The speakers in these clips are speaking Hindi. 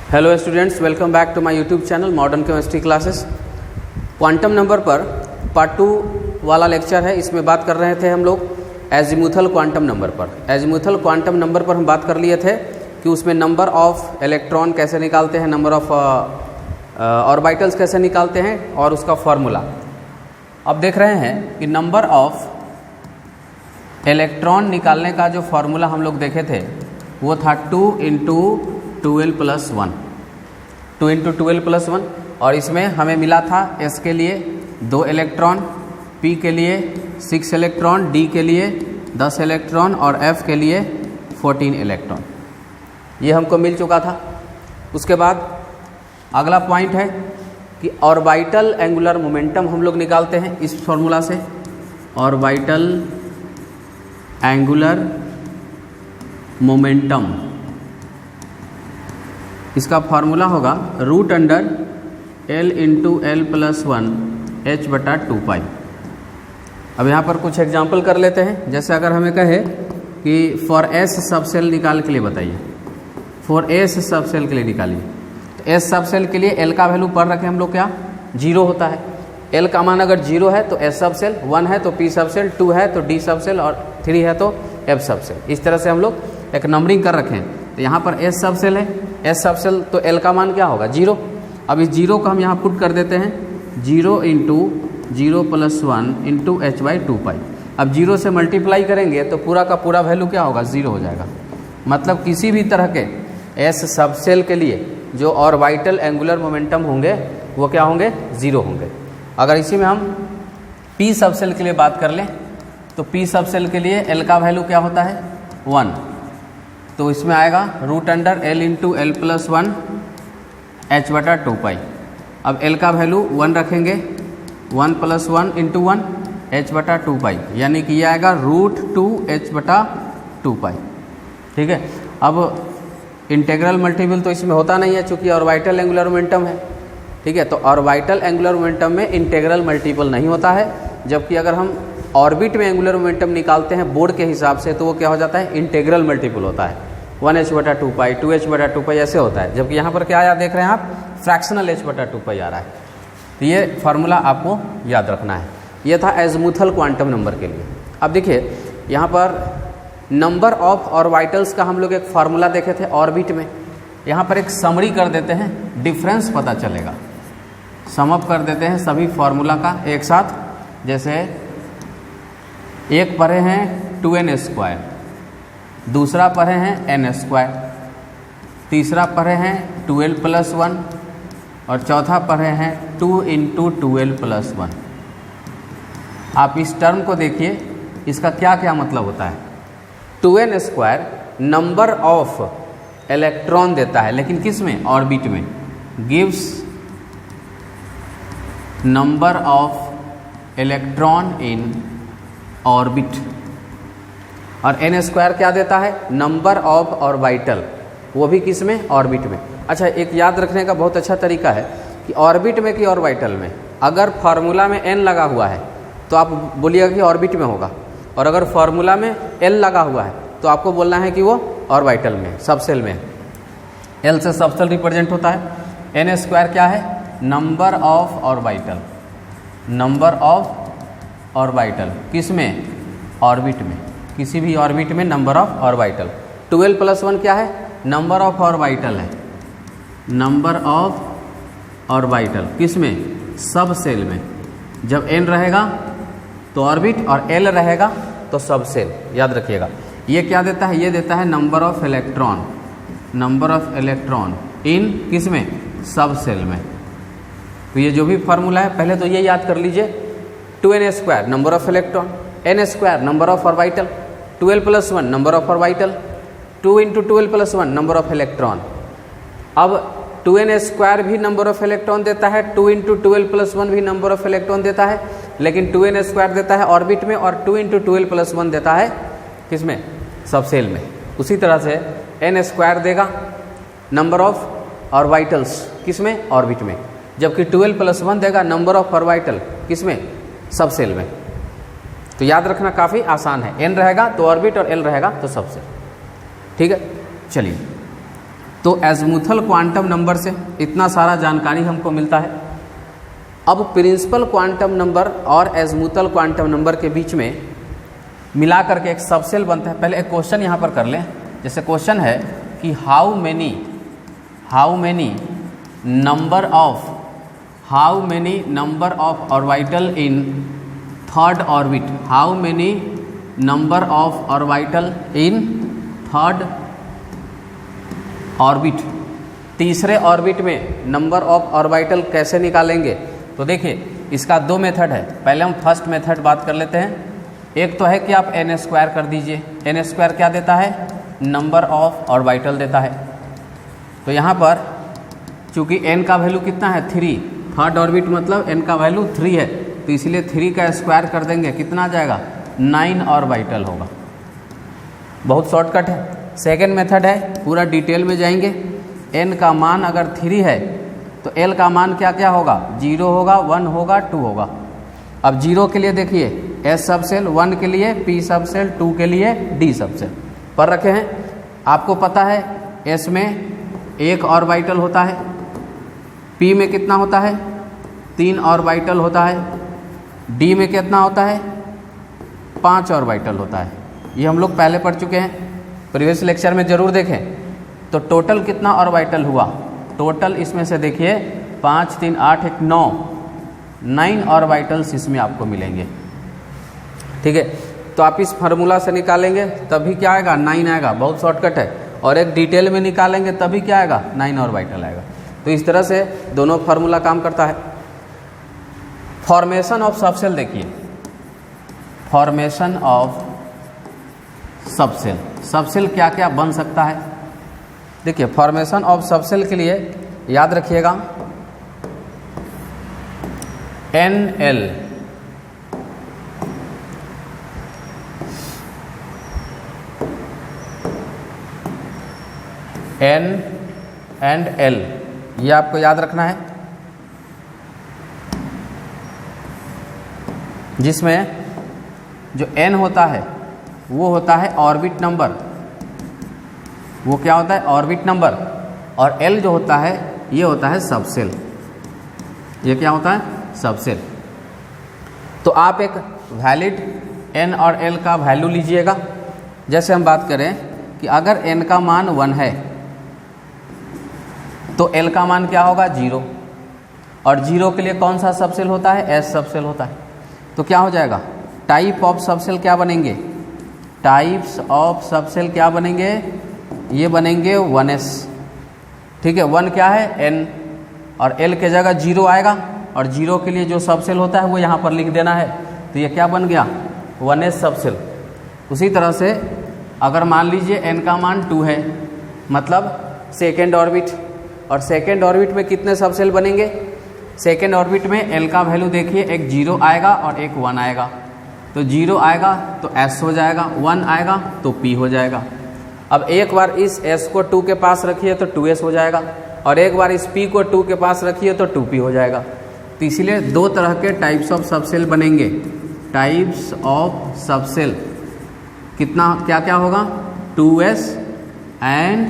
Hello students, welcome back to my YouTube channel modern chemistry classes. Quantum number पर पार्ट 2 वाला लेक्चर है। इसमें बात कर रहे थे हम लोग एजीमुथल क्वांटम नंबर पर। एजीमुथल क्वांटम नंबर पर हम बात कर लिए थे कि उसमें नंबर ऑफ इलेक्ट्रॉन कैसे निकालते हैं, नंबर ऑफ ऑर्बिटल्स कैसे निकालते हैं और उसका फॉर्मूला। अब देख रहे हैं कि नंबर ऑफ इलेक्ट्रॉन निकालने का जो फॉर्मूला हम लोग देखे थे वो था 2 × 12 + 1, 2 × 12 + 1। और इसमें हमें मिला था S के लिए 2 इलेक्ट्रॉन, P के लिए 6 इलेक्ट्रॉन, D के लिए 10 इलेक्ट्रॉन और F के लिए 14 इलेक्ट्रॉन। ये हमको मिल चुका था। उसके बाद अगला पॉइंट है कि ऑर्बिटल एंगुलर मोमेंटम हम लोग निकालते हैं इस फॉर्मूला से। ऑर्बिटल एंगुलर मोमेंटम, इसका फार्मूला होगा √L × L + 1 h/2π। अब यहाँ पर कुछ एग्जाम्पल कर लेते हैं। जैसे अगर हमें कहे कि फॉर S सब सेल निकाल के लिए बताइए, फॉर S सब सेल के लिए निकालिए, तो S सब सेल के लिए L का वैल्यू पढ़ रखे हम लोग क्या 0 होता है। L का मान अगर 0 है तो S सब सेल, 1 है तो P सब सेल, 2 है तो D सब सेल और 3 है तो F सब सेल। इस तरह से हम लोग एक नंबरिंग कर रखे हैं। तो यहाँ पर S सब सेल है, S सब सेल तो L का मान क्या होगा 0। अब इस 0 को हम यहाँ पुट कर देते हैं 0 × 0 + 1 × h/2π। अब 0 से मल्टीप्लाई करेंगे तो पूरा का पूरा वैल्यू क्या होगा 0 हो जाएगा। मतलब किसी भी तरह के S सब सेल के लिए जो ऑर्बिटल एंगुलर मोमेंटम होंगे वो क्या होंगे 0 होंगे। अगर इसी में हम P सब सेल के लिए बात कर लें तो P सब सेल के लिए L का वैल्यू क्या होता है 1, तो इसमें आएगा √L × L + 1 h/2π। अब L का वैल्यू 1 रखेंगे, 1 + 1 × 1 h/2π, यानी कि ये आएगा √2h/2π। ठीक है। अब इंटीग्रल मल्टीपल तो इसमें होता नहीं है चूँकि ऑर्बिटल एंगुलर मोमेंटम है। ठीक है, तो ऑर्बिटल एंगुलर मोमेंटम में इंटीग्रल मल्टीपल नहीं होता है। जबकि अगर हम ऑर्बिट में एंगुलर मोमेंटम निकालते हैं बोर्ड के हिसाब से तो वो क्या हो जाता है इंटीग्रल मल्टीपल होता है। 1h/2π, 2h/2π ऐसे होता है। जबकि यहाँ पर क्या आया देख रहे हैं आप, फ्रैक्शनल h/2π आ रहा है। तो ये फार्मूला आपको याद रखना है। ये था एजीमुथल क्वांटम नंबर के लिए। अब देखिए यहाँ पर नंबर ऑफ ऑर्बिटल्स का हम लोग एक फार्मूला देखे थे ऑर्बिट में। यहाँ पर एक समरी कर देते हैं, डिफरेंस पता चलेगा। सम अप कर देते हैं सभी फार्मूला का एक साथ। जैसे एक पढ़े हैं 2n², दूसरा पढ़े हैं n², तीसरा पढ़े हैं 12 + 1 और चौथा पढ़े हैं 2 × 12 + 1। आप इस टर्म को देखिए, इसका क्या क्या मतलब होता है। 2n² नंबर ऑफ इलेक्ट्रॉन देता है, लेकिन किस में ऑर्बिट में, gives number of electron in orbit. और n² क्या देता है नंबर ऑफ ऑर्बिटल, वो भी किस में ऑर्बिट में। अच्छा, एक याद रखने का बहुत अच्छा तरीका है कि ऑर्बिट में कि ऑर्बिटल में, अगर फार्मूला में n लगा हुआ है तो आप बोलिएगा कि ऑर्बिट में होगा, और अगर फार्मूला में l लगा हुआ है तो आपको बोलना है कि वो ऑर्बिटल में, सबसेल में। l से सबसेल रिप्रेजेंट होता है। n² क्या है number of orbital, number of orbital किस में ऑर्बिट में, किसी भी ऑर्बिट में नंबर ऑफ ऑर्बिटल। 12 + 1 क्या है नंबर ऑफ ऑर्बिटल है, नंबर ऑफ ऑर्बिटल किस में सब सेल में। जब n रहेगा तो ऑर्बिट और l रहेगा तो सब सेल। याद रखिएगा। ये क्या देता है, ये देता है number of electron, number of electron in किस में सब सेल में। तो ये जो भी फार्मूला है पहले तो ये याद कर लीजिए। 2n² number of electron, n² number of orbital, 12 + 1 number of orbital, 2 × 12 + 1 number of electron. अब 2n² भी नंबर ऑफ इलेक्ट्रॉन देता है, 2 × 12 + 1 भी नंबर ऑफ इलेक्ट्रॉन देता है, लेकिन 2n² देता है ऑर्बिट में और 2 × 12 + 1 देता है किसमें सब सेल में। उसी तरह से n² देगा नंबर ऑफ ऑर्बिटल्स किसमें ऑर्बिट में, जबकि 12 + 1 देगा नंबर ऑफ ऑर्बिटल किसमें सब सेल में। तो याद रखना काफ़ी आसान है, n रहेगा तो ऑर्बिट और l रहेगा तो सबसेल। ठीक है, चलिए तो एज़मुथल क्वांटम नंबर से इतना सारा जानकारी हमको मिलता है। अब प्रिंसिपल क्वांटम नंबर और एज़मुथल क्वांटम नंबर के बीच में मिला करके एक सबसेल बनता है। पहले एक क्वेश्चन यहाँ पर कर लें। जैसे क्वेश्चन है कि how many number of orbital in third orbit, how many number of orbital in third orbit, तीसरे ऑर्बिट में नंबर ऑफ ऑर्बिटल कैसे निकालेंगे। तो देखिए इसका दो मेथड है। पहले हम फर्स्ट मेथड बात कर लेते हैं। एक तो है कि आप n स्क्वायर कर दीजिए। n स्क्वायर क्या देता है, नंबर ऑफ ऑर्बिटल देता है। तो यहाँ पर चूंकि n का वैल्यू कितना है 3, थर्ड ऑर्बिट मतलब n का वैल्यू 3 है, तो इसलिए 3 का स्क्वायर कर देंगे, कितना आ जाएगा 9 ऑर्बिटल होगा। बहुत शॉर्टकट है। सेकेंड मेथड है, पूरा डिटेल में जाएंगे। n का मान अगर 3 है तो l का मान क्या क्या होगा, 0 होगा, 1 होगा, 2 होगा। अब 0 के लिए देखिए s सबसेल, 1 के लिए p सबसेल, 2 के लिए d सबसेल पर रखे हैं। आपको पता है s में 1 ऑर्बिटल होता है, p में कितना होता है 3 ऑर्बिटल होता है, d में कितना होता है 5 ऑर्बिटल होता है। ये हम लोग पहले पढ़ चुके हैं, प्रीवियस लेक्चर में ज़रूर देखें। तो टोटल कितना ऑर्बिटल हुआ, टोटल इसमें से देखिए 5 3 8 1 9 ऑर्बिटल्स इसमें आपको मिलेंगे। ठीक है, तो आप इस फार्मूला से निकालेंगे तभी क्या आएगा 9 आएगा। बहुत शॉर्टकट है। और एक डिटेल में निकालेंगे तभी क्या आएगा 9 ऑर्बिटल आएगा। तो इस तरह से दोनों फार्मूला काम करता है। फॉर्मेशन ऑफ सबसेल देखिए, फॉर्मेशन ऑफ सबसेल, सबसेल क्या क्या बन सकता है। देखिए फॉर्मेशन ऑफ सबसेल के लिए याद रखिएगा NL N एंड L, ये आपको याद रखना है। जिसमें जो N होता है वो होता है ऑर्बिट नंबर, वो क्या होता है ऑर्बिट नंबर, और L जो होता है ये होता है सबसेल। ये क्या होता है सबसेल। तो आप एक वैलिड N और L का वैल्यू लीजिएगा। जैसे हम बात करें कि अगर N का मान 1 है तो L का मान क्या होगा 0, और 0 के लिए कौन सा सबसेल होता है S सबसेल होता है। तो क्या हो जाएगा टाइप ऑफ सबसेल क्या बनेंगे, टाइप्स ऑफ सबसेल क्या बनेंगे, ये बनेंगे 1s। ठीक है, 1 क्या है N, और L के जगह 0 आएगा, और 0 के लिए जो सबसेल होता है वो यहाँ पर लिख देना है। तो ये क्या बन गया 1s सबसेल। उसी तरह से अगर मान लीजिए N का मान 2 है, मतलब सेकेंड ऑर्बिट, और सेकेंड ऑर्बिट में कितने सबसेल बनेंगे, सेकेंड ऑर्बिट में L का वैल्यू देखिए एक 0 आएगा और एक 1 आएगा। तो 0 आएगा तो S हो जाएगा, 1 आएगा तो P हो जाएगा। अब एक बार इस S को 2 के पास रखिए तो 2S हो जाएगा, और एक बार इस P को 2 के पास रखिए तो 2P हो जाएगा। तो इसलिए दो तरह के टाइप्स ऑफ सबसेल बनेंगे। टाइप्स ऑफ सबसेल कितना क्या क्या होगा 2S एंड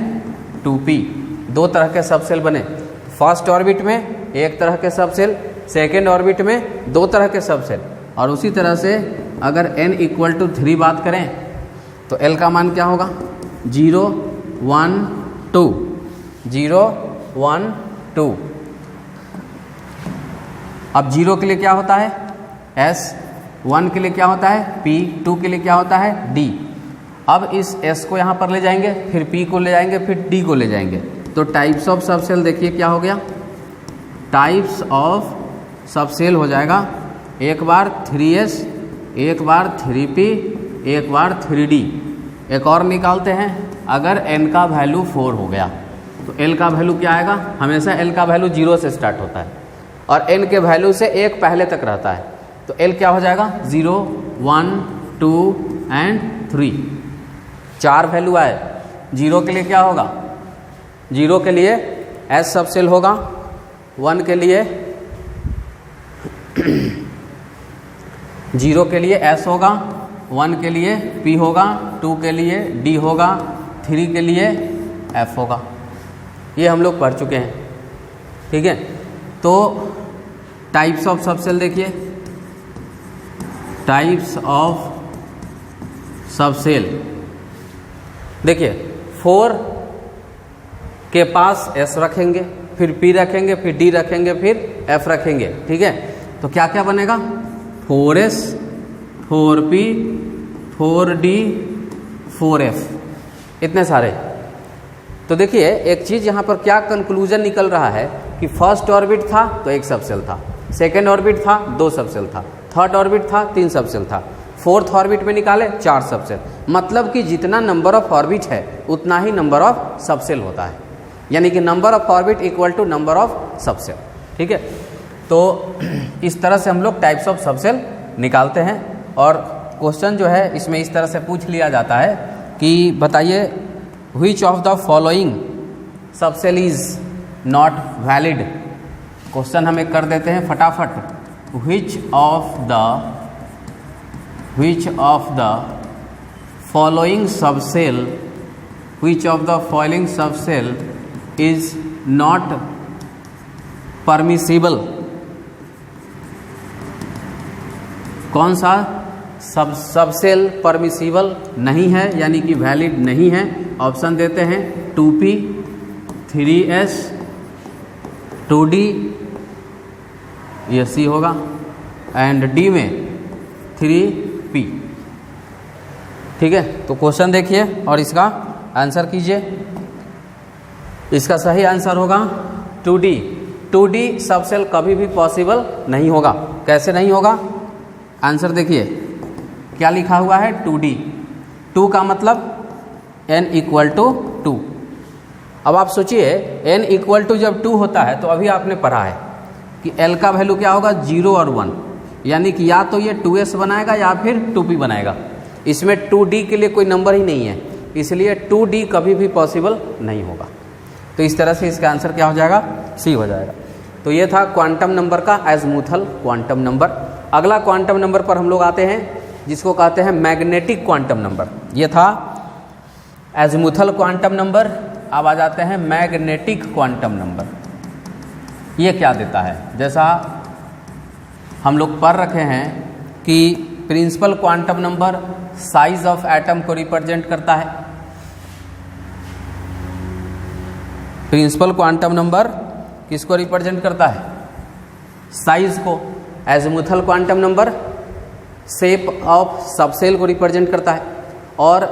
2P, दो तरह के सबसेल बने। फर्स्ट ऑर्बिट में एक तरह के सबसेल, सेकेंड ऑर्बिट में दो तरह के सबसेल। और उसी तरह से अगर n = 3 बात करें तो L का मान क्या होगा 0 1 2, 0 1 2। अब 0 के लिए क्या होता है S, 1 के लिए क्या होता है P, 2 के लिए क्या होता है D। अब इस S को यहाँ पर ले जाएंगे, फिर P को ले जाएंगे, फिर D को ले जाएंगे। तो टाइप्स ऑफ सबसेल देखिए क्या हो गया, टाइप्स ऑफ सबसेल हो जाएगा एक बार 3S, एक बार 3P, एक बार 3D। एक और निकालते हैं, अगर n का वैल्यू 4 हो गया तो L का वैल्यू क्या आएगा, हमेशा L का वैल्यू 0 से स्टार्ट होता है और n के वैल्यू से 1 पहले तक रहता है। तो L क्या हो जाएगा 0 1 2 एंड 3, 4 वैल्यू आए। 0 के लिए क्या होगा, 0 के लिए S सबसेल होगा, 1 के लिए 0 के लिए S होगा, 1 के लिए P होगा, 2 के लिए D होगा, 3 के लिए F होगा। ये हम लोग पढ़ चुके हैं, ठीक है। तो टाइप्स ऑफ सबसेल देखिए, टाइप्स ऑफ सबसेल देखिए, 4 के पास S रखेंगे, फिर P रखेंगे, फिर D रखेंगे, फिर F रखेंगे, ठीक है। तो क्या क्या बनेगा, 4S 4P 4D 4F, इतने सारे। तो देखिए एक चीज़ यहाँ पर क्या कंक्लूजन निकल रहा है कि फर्स्ट ऑर्बिट था तो एक सबसेल था, सेकेंड ऑर्बिट था 2 सबसेल था, थर्ड ऑर्बिट था 3 सबसेल था, फोर्थ ऑर्बिट में निकाले 4 सबसेल। मतलब कि जितना नंबर ऑफ ऑर्बिट है उतना ही नंबर ऑफ सबसेल होता है, यानी कि number of orbit equal to number of subshell, ठीक है। तो इस तरह से हम लोग टाइप्स ऑफ सबसेल निकालते हैं। और क्वेश्चन जो है इसमें इस तरह से पूछ लिया जाता है कि बताइए which of the following subshell is not valid. Question हम एक कर देते हैं फटाफट, which of the following subshell, which of the following subshell is not permissible. कौन सा सबसेल परमिसिबल नहीं है, यानी कि वैलिड नहीं है। ऑप्शन देते हैं 2P 3S 2D, ये C होगा, एंड D में 3P, ठीक है। तो क्वेश्चन देखिए और इसका आंसर कीजिए। इसका सही आंसर होगा 2D। 2D सबसेल कभी भी पॉसिबल नहीं होगा। कैसे नहीं होगा, आंसर देखिए क्या लिखा हुआ है, 2D। 2 का मतलब n इक्वल टू 2। अब आप सोचिए n इक्वल टू जब 2 होता है तो अभी आपने पढ़ा है कि L का वैल्यू क्या होगा, 0 और 1, यानी कि या तो ये 2S बनाएगा या फिर 2P बनाएगा। इसमें 2D के लिए कोई नंबर ही नहीं है, इसलिए 2D कभी भी पॉसिबल नहीं होगा। तो इस तरह से इसका आंसर क्या हो जाएगा, C हो जाएगा। तो ये था क्वांटम नंबर का एज़मुथल क्वांटम नंबर। अगला क्वांटम नंबर पर हम लोग आते हैं जिसको कहते हैं मैग्नेटिक क्वांटम नंबर। ये था एज़मुथल क्वांटम नंबर। अब आ जाते हैं मैग्नेटिक क्वांटम नंबर। ये क्या देता है, जैसा हम लोग पढ़ रखे हैं कि principal quantum number size of atom को रिप्रेजेंट करता है। प्रिंसिपल क्वांटम नंबर किसको रिप्रेजेंट करता है, साइज को। Azimuthal quantum number shape of subshell को रिप्रेजेंट करता है। और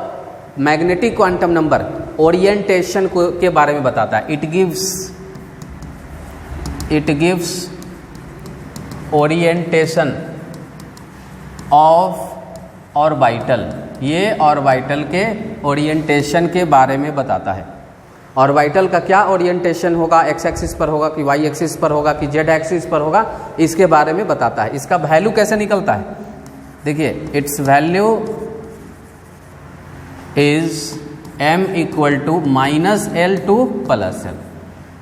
मैग्नेटिक क्वांटम नंबर ओरिएंटेशन को के बारे में बताता है। It gives orientation of orbital. ये ऑर्बिटल के ओरिएंटेशन के बारे में बताता है। ऑर्बिटल का क्या ओरिएंटेशन होगा, एक्स एक्सिस पर होगा कि वाई एक्सिस पर होगा कि जेड एक्सिस पर होगा, इसके बारे में बताता है। इसका वैल्यू कैसे निकलता है, देखिए its value is m equal to -L to +L।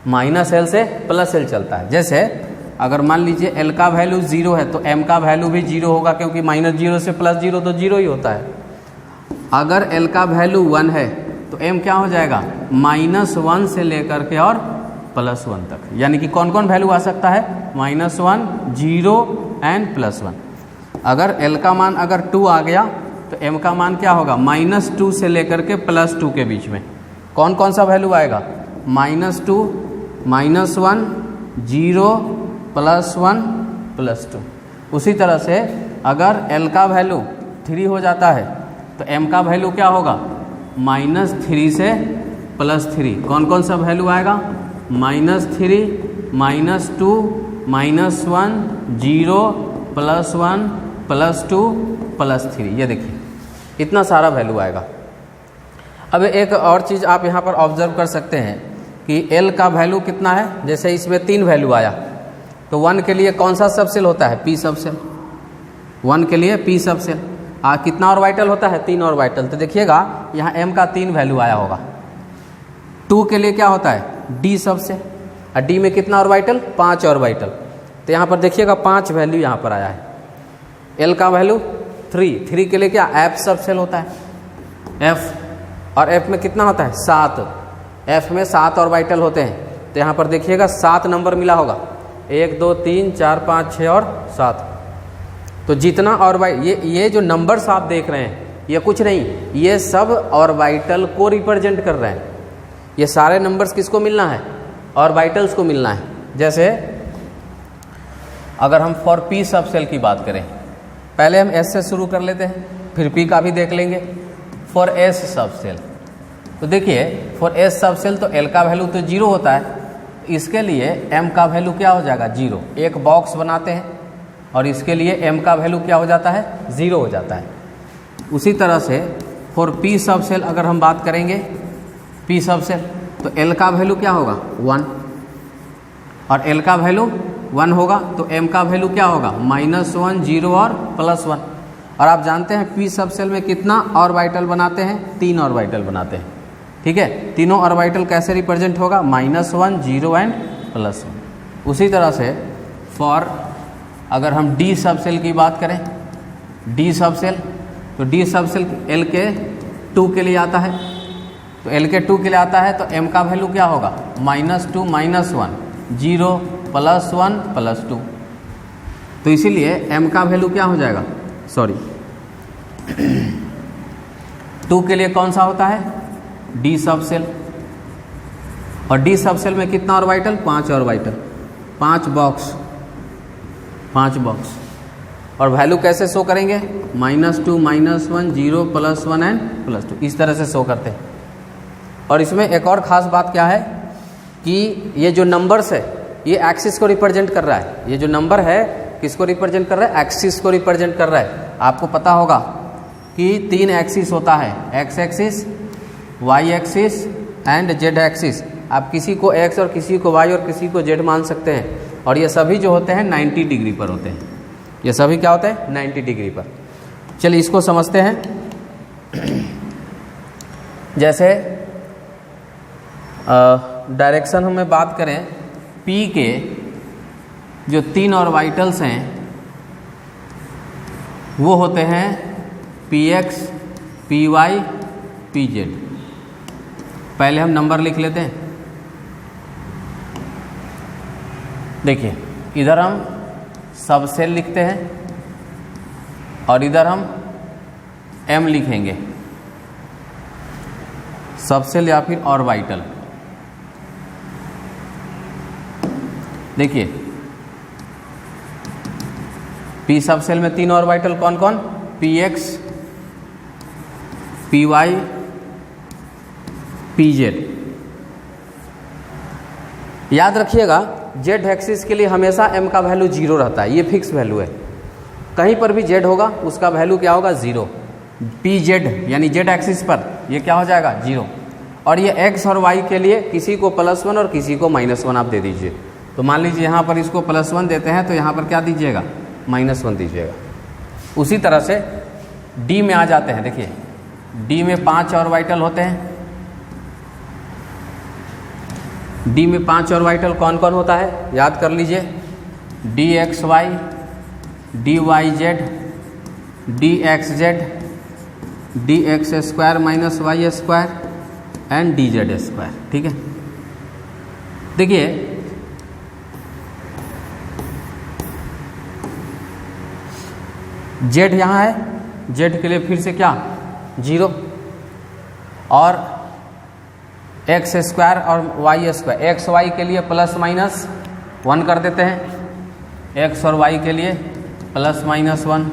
-L से +L चलता है। जैसे अगर मान लीजिए L का वैल्यू 0 है तो m का वैल्यू भी 0 होगा, क्योंकि -0 से +0 तो 0 ही होता है। अगर L का वैल्यू 1 है तो m क्या हो जाएगा, -1 से लेकर के और +1 तक। यानी कि कौन कौन वैल्यू आ सकता है, -1 0 एंड +1। अगर L का मान अगर 2 आ गया तो m का मान क्या होगा, -2 से लेकर के +2 के बीच में कौन कौन सा वैल्यू आएगा, -2 -1 0 +1 +2। उसी तरह से अगर L का वैल्यू 3 हो जाता है तो m का वैल्यू क्या होगा, -3 से +3। कौन कौन सा वैल्यू आएगा, -3 -2 -1 0 +1 +2 +3। ये देखिए इतना सारा वैल्यू आएगा। अब एक और चीज़ आप यहाँ पर ऑब्जर्व कर सकते हैं कि L का वैल्यू कितना है। जैसे इसमें 3 वैल्यू आया तो 1 के लिए कौन सा सबसेल होता है, P सबसेल। 1 के लिए P सबसेल। कितना ऑर्बिटल होता है, 3 ऑर्बिटल। तो देखिएगा यहाँ M का 3 वैल्यू आया होगा। 2 के लिए क्या होता है, D सबसेल। और D में कितना ऑर्बिटल, 5 ऑर्बिटल। तो यहाँ पर देखिएगा 5 वैल्यू यहाँ पर आया है। L का वैल्यू 3 के लिए क्या, F सबसेल होता है, F। और F में कितना होता है, 7। F में 7 ऑर्बिटल होते हैं, तो यहाँ पर देखिएगा 7 नंबर मिला होगा, 1 2 3 4 5 6 और 7। तो जितना ये जो नंबर्स आप देख रहे हैं ये कुछ नहीं, ये सब ऑर्बिटल को रिप्रेजेंट कर रहे हैं। ये सारे नंबर्स किसको मिलना है? ऑर्बिटल्स को मिलना है। जैसे अगर हम फॉर पी सब सेल की बात करें, पहले हम एस से शुरू कर लेते हैं, फिर पी का भी देख लेंगे। फॉर एस सब सेल, तो देखिए फॉर एस सब सेल तो एल का वैल्यू तो 0 होता है, इसके लिए एम का वैल्यू क्या हो जाएगा? 0। एक बॉक्स बनाते हैं और इसके लिए एम का वैल्यू क्या हो जाता है? 0 हो जाता है। उसी तरह से फॉर पी सब सेल अगर हम बात करेंगे, पी सब सेल, तो एल का वैल्यू क्या होगा? 1, और एल का वैल्यू 1 होगा, तो एम का वैल्यू क्या होगा? -1 0 और +1। और आप जानते हैं पी सब सेल में कितना ऑर्बिटल बनाते हैं? 3 ऑर्बिटल बनाते हैं। ठीक है, तीनों ऑर्बिटल कैसे रिप्रेजेंट होगा? -1 0 एंड +1। उसी तरह से फॉर अगर हम डी सब सेल की बात करें, डी सब सेल, तो डी सब सेल एल के 2 के लिए आता है, तो एल के 2 के लिए आता है, तो एम का वैल्यू क्या होगा? -2 -1 0 +1 +2। तो इसीलिए एम का वैल्यू क्या हो जाएगा? सॉरी 2 के लिए कौन सा होता है? डी सब सेल। और डी सब सेल में कितना ऑर्बिटल? 5 orbital, 5 box, 5 box. और वैल्यू कैसे शो करेंगे? -2 -1 0 +1 एंड +2, इस तरह से शो करते हैं। और इसमें एक और ख़ास बात क्या है कि ये जो नंबर्स है ये एक्सिस को रिप्रेजेंट कर रहा है। ये जो नंबर है किसको रिप्रेजेंट कर रहा है? एक्सिस को रिप्रेजेंट कर रहा है। आपको पता होगा कि 3 एक्सिस होता है, x axis, y axis and z axis. आप किसी को एक्स और किसी को वाई और किसी को जेड मान सकते हैं, और ये सभी जो होते हैं 90 डिग्री पर होते हैं। ये सभी क्या होते हैं? 90 डिग्री पर। चलिए इसको समझते हैं। जैसे डायरेक्शन हमें बात करें, P के जो 3 ऑर्बिटल्स हैं वो होते हैं Px, Py, Pz। पहले हम नंबर लिख लेते हैं। देखिए इधर हम सब सेल लिखते हैं और इधर हम m लिखेंगे, सब सेल या फिर ऑर्बिटल। देखिए पी सब सेल में 3 ऑर्बिटल कौन कौन? Px, Py, Pz। याद रखिएगा जेड एक्सिस के लिए हमेशा m का वैल्यू 0 रहता है, ये फिक्स वैल्यू है। कहीं पर भी z होगा उसका वैल्यू क्या होगा? 0। Pz यानी जेड एक्सिस पर ये क्या हो जाएगा? 0। और ये x और y के लिए किसी को +1 और किसी को -1 आप दे दीजिए। तो मान लीजिए यहाँ पर इसको +1 देते हैं तो यहाँ पर क्या दीजिएगा? -1 दीजिएगा। उसी तरह से D में आ जाते हैं। देखिए D में 5 ऑर्बिटल होते हैं। D में 5 ऑर्बिटल कौन कौन होता है? याद कर लीजिए, dxy, dyz, dxz, dx² -y² and dz²। ठीक है, देखिए z यहाँ है, z के लिए फिर से क्या? 0, और x² और y²। x y के लिए +-1 कर देते हैं, x और y के लिए +-1,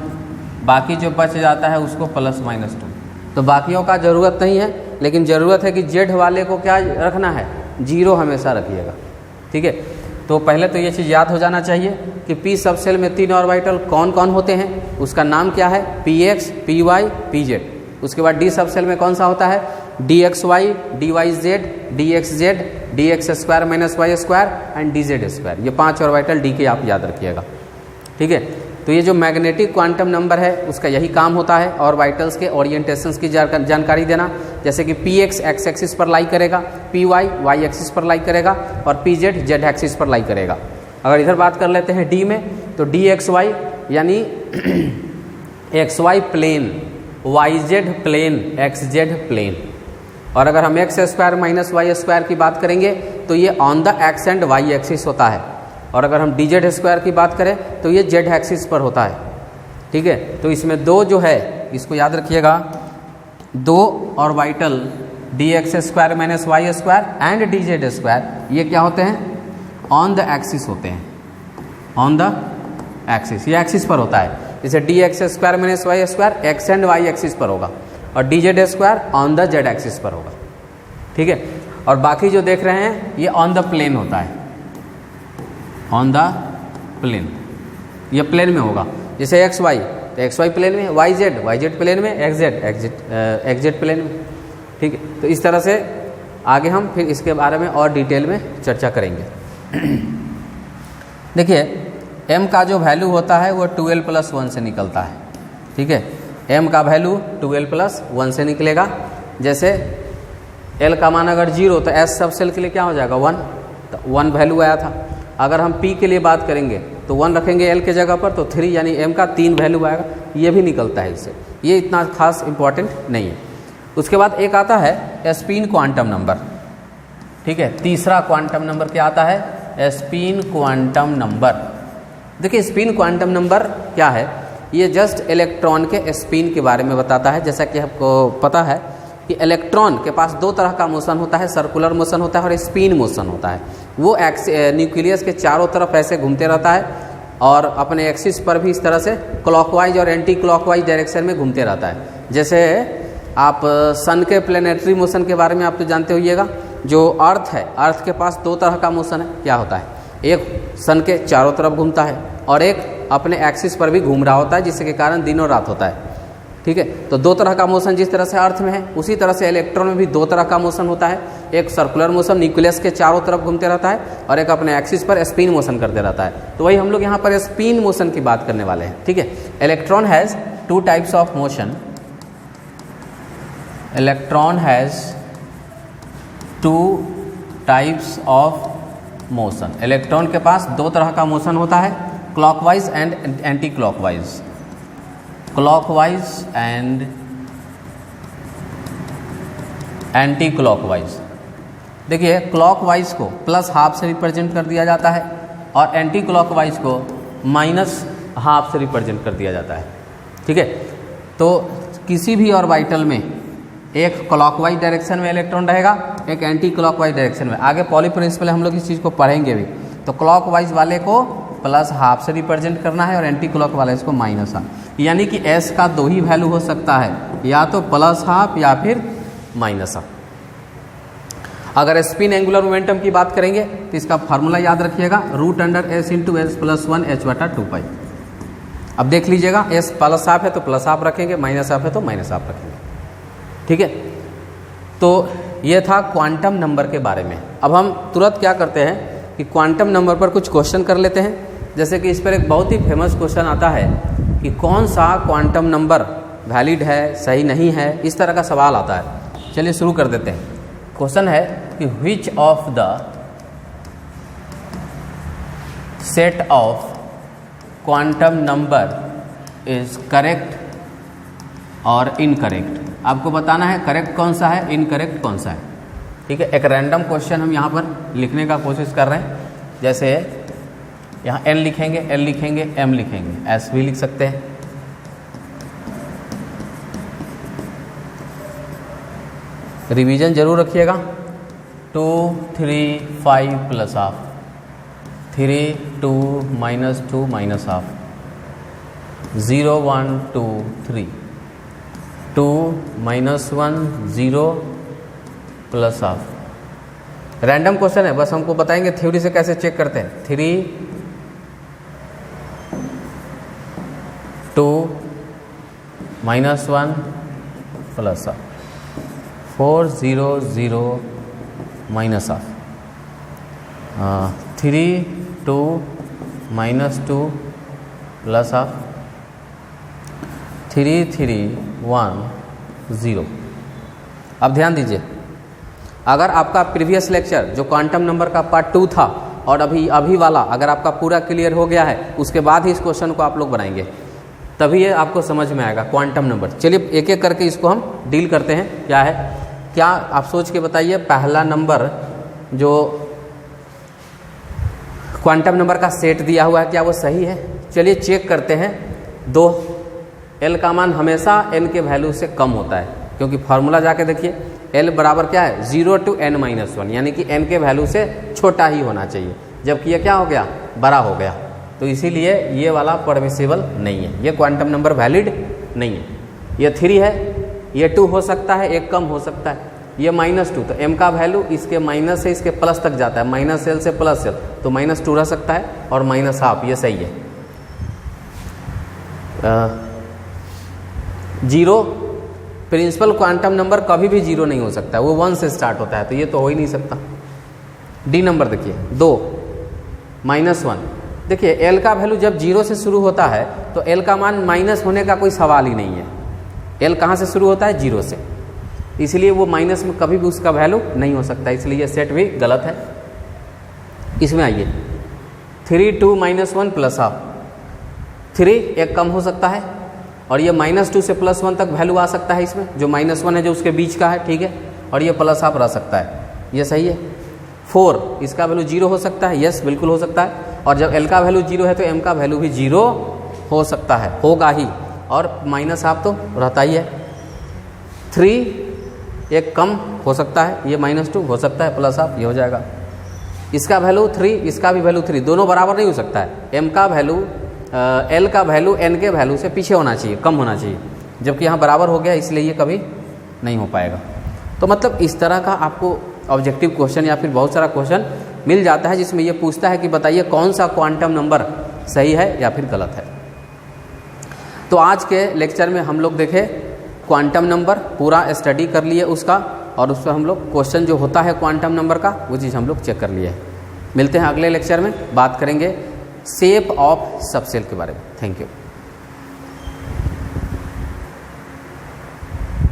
बाकी जो बच जाता है उसको +-2। तो बाकियों का ज़रूरत नहीं है, लेकिन ज़रूरत है कि z वाले को क्या रखना है? 0 हमेशा रखिएगा। ठीक है, तो पहले तो ये चीज़ याद हो जाना चाहिए कि पी सब सेल में 3 ऑर्बिटल कौन कौन होते हैं, उसका नाम क्या है? Px, Py, Pz। उसके बाद डी सब सेल में कौन सा होता है? dxy, dyz, dxz, dx² -y² and dz²। ये 5 ऑर्बिटल डी के आप याद रखिएगा। ठीक है, तो ये जो मैग्नेटिक क्वांटम नंबर है उसका यही काम होता है, ऑर्बिटल्स के ओरिएंटेशंस की जानकारी देना। जैसे कि Px x एक्सिस पर लाई करेगा, Py y एक्सिस पर लाई करेगा और Pz z एक्सिस पर लाई करेगा। अगर इधर बात कर लेते हैं D में, तो dxy यानी xy plane, yz plane, xz plane. और अगर हम x square minus y square की बात करेंगे तो ये on the x and y axis होता है, और अगर हम डी जेड स्क्वायर की बात करें तो ये जेड एक्सिस पर होता है। ठीक है, तो इसमें दो जो है इसको याद रखिएगा, दो orbital d x square minus y square and d z square ये क्या होते हैं, ऑन द एक्सिस होते हैं, ऑन द एक्सिस, ये एक्सिस पर होता है। जैसे d x square minus y square x and y axis पर होगा और d z square on the z axis पर होगा। ठीक है, और बाकी जो देख रहे हैं ये ऑन द प्लेन होता है, ऑन द प्लेन, ये प्लेन में होगा। जैसे एक्स वाई तो एक्स वाई प्लेन में, वाई जेड प्लेन में, एक्स जेड प्लेन में। ठीक है, तो इस तरह से आगे हम फिर इसके बारे में और डिटेल में चर्चा करेंगे। देखिए m का जो वैल्यू होता है वो 12 + 1 से निकलता है। ठीक है, m का वैल्यू 12 + 1 से निकलेगा। जैसे l का मान अगर 0 तो s सब सेल के लिए क्या हो जाएगा 1, तो 1 वैल्यू आया था। अगर हम p के लिए बात करेंगे तो 1 रखेंगे l के जगह पर तो 3 यानी m का 3 वैल्यू आएगा, ये भी निकलता है इससे, ये इतना खास इंपॉर्टेंट नहीं है। उसके बाद एक आता है स्पिन क्वांटम नंबर। ठीक है, तीसरा क्वांटम नंबर क्या आता है, स्पिन क्वांटम नंबर। देखिए स्पिन क्वांटम नंबर क्या है, ये जस्ट इलेक्ट्रॉन के स्पिन के बारे में बताता है। जैसा कि आपको पता है कि इलेक्ट्रॉन के पास दो तरह का मोशन होता है, सर्कुलर मोशन होता है और स्पिन मोशन होता है। वो न्यूक्लियस के चारों तरफ ऐसे घूमते रहता है और अपने एक्सिस पर भी इस तरह से क्लॉकवाइज और एंटी क्लॉकवाइज डायरेक्शन में घूमते रहता है। जैसे आप सन के प्लेनेटरी मोशन के बारे में आप तो जानते होइएगा, जो अर्थ है, अर्थ के पास दो तरह का मोशन है, क्या होता है, एक सन के चारों तरफ घूमता है और एक अपने एक्सिस पर भी घूम रहा होता है, जिसके कारण दिन और रात होता है। ठीक है, तो दो तरह का मोशन जिस तरह से अर्थ में है उसी तरह से इलेक्ट्रॉन में भी दो तरह का मोशन होता है। एक सर्कुलर मोशन न्यूक्लियस के चारों तरफ घूमते रहता है और एक अपने एक्सिस पर स्पिन मोशन करते रहता है। तो वही हम लोग यहाँ पर स्पिन मोशन की बात करने वाले हैं। ठीक है, electron has 2 types of motion, electron has 2 types of motion. Electron के पास दो तरह का मोशन होता है, clockwise and anti clockwise, clockwise and anti clockwise. देखिए क्लॉकवाइज को +½ से रिप्रेजेंट कर दिया जाता है और एंटी क्लॉकवाइज को -½ से रिप्रेजेंट कर दिया जाता है। ठीक है, तो किसी भी ऑर्बिटल में एक क्लॉकवाइज डायरेक्शन में इलेक्ट्रॉन रहेगा, एक एंटी क्लॉकवाइज डायरेक्शन में। आगे पॉली प्रिंसिपल हम लोग इस चीज़ को पढ़ेंगे भी। तो क्लॉकवाइज वाले को +½ से रिप्रेजेंट करना है और एंटी क्लॉक वाले इसको -½ यानी कि s का 2 ही वैल्यू हो सकता है, या तो +½ या फिर -½ अगर स्पिन एंगुलर मोमेंटम की बात करेंगे तो इसका फार्मूला याद रखिएगा, √s × s + 1 h/2π। अब देख लीजिएगा, s +½ है तो +½ रखेंगे, -½ है तो -½ रखेंगे। ठीक है, तो ये था क्वांटम नंबर के बारे में। अब हम तुरंत क्या करते हैं कि क्वांटम नंबर पर कुछ क्वेश्चन कर लेते हैं। जैसे कि इस पर एक बहुत ही फेमस क्वेश्चन आता है कि कौन सा क्वांटम नंबर वैलिड है, सही नहीं है, इस तरह का सवाल आता है। चलिए शुरू कर देते हैं। क्वेश्चन है कि which of the set of quantum number is correct और इनकरेक्ट। आपको बताना है करेक्ट कौन सा है, इनकरेक्ट कौन सा है। ठीक है, एक रैंडम क्वेश्चन हम यहाँ पर लिखने का कोशिश कर रहे हैं। जैसे यहाँ n लिखेंगे, l लिखेंगे, m लिखेंगे, s भी लिख सकते हैं। रिवीजन जरूर रखिएगा। 2 3 5 +½ 3 2 -2 -½ 0 1 2 3 2 -1 0 +½ रैंडम क्वेश्चन है, बस हमको बताएंगे थ्योरी से कैसे चेक करते हैं। 3 2 -1 +½ 4 0 0 -½ 3 2 -2 +½ 3 3 1 0। अब ध्यान दीजिए, अगर आपका प्रीवियस लेक्चर जो क्वांटम नंबर का पार्ट 2 था और अभी वाला अगर आपका पूरा क्लियर हो गया है, उसके बाद ही इस क्वेश्चन को आप लोग बनाएंगे, तभी ये आपको समझ में आएगा क्वांटम नंबर। चलिए एक एक करके इसको हम डील करते हैं। क्या है क्या आप सोच के बताइए, पहला नंबर जो क्वांटम नंबर का सेट दिया हुआ है क्या वो सही है? चलिए चेक करते हैं। 2 L का मान हमेशा n के वैल्यू से कम होता है, क्योंकि फॉर्मूला जाके देखिए L बराबर क्या है 0 to n-1, यानी कि n के वैल्यू से छोटा ही होना चाहिए, जबकि ये क्या हो गया बड़ा हो गया। तो इसीलिए ये वाला परमिसिबल नहीं है, ये क्वांटम नंबर वैलिड नहीं है। ये 3 है, ये 2 हो सकता है, एक कम हो सकता है, ये -2, तो m का वैल्यू इसके माइनस से इसके प्लस तक जाता है, -L से +L, तो -2 रह सकता है, और -12 ये सही है। 0 प्रिंसिपल क्वांटम नंबर कभी भी 0 नहीं हो सकता, वो 1 से स्टार्ट होता है, तो ये तो हो ही नहीं सकता। डी नंबर देखिए 2 -1, देखिए L का वैल्यू जब 0 से शुरू होता है तो L का मान माइनस होने का कोई सवाल ही नहीं है। L कहाँ से शुरू होता है 0 से, इसलिए वो माइनस में कभी भी उसका वैल्यू नहीं हो सकता, इसलिए ये सेट भी गलत है। इसमें आइए 3 2 -1 +1, 3 एक कम हो सकता है, और ये -2 से +1 तक वैल्यू आ सकता है इसमें, जो -1 है जो उसके बीच का है, ठीक है, और ये +1 रह सकता है, ये सही है। 4 इसका वैल्यू 0 हो सकता है, यस बिल्कुल हो सकता है, और जब L का वैल्यू 0 है तो M का वैल्यू भी 0 हो सकता है, होगा ही, और -1 तो रहता ही है। 3 एक कम हो सकता है, ये -2 हो सकता है, +1 ये हो जाएगा। इसका वैल्यू 3, इसका भी वैल्यू 3, दोनों बराबर नहीं हो सकता है। M का वैल्यू L का वैल्यू N के वैल्यू से पीछे होना चाहिए, कम होना चाहिए, जबकि यहाँ बराबर हो गया, इसलिए ये कभी नहीं हो पाएगा। तो मतलब इस तरह का आपको ऑब्जेक्टिव क्वेश्चन या फिर बहुत सारा क्वेश्चन मिल जाता है जिसमें ये पूछता है कि बताइए कौन सा क्वांटम नंबर सही है या फिर गलत है। तो आज के लेक्चर में हम लोग देखे क्वांटम नंबर, पूरा स्टडी कर लिए उसका, और उस पर हम लोग क्वेश्चन जो होता है क्वांटम नंबर का वो चीज़ हम लोग चेक कर लिए। मिलते हैं अगले लेक्चर में, बात करेंगे शेप ऑफ सबसेल के बारे में। Thank you.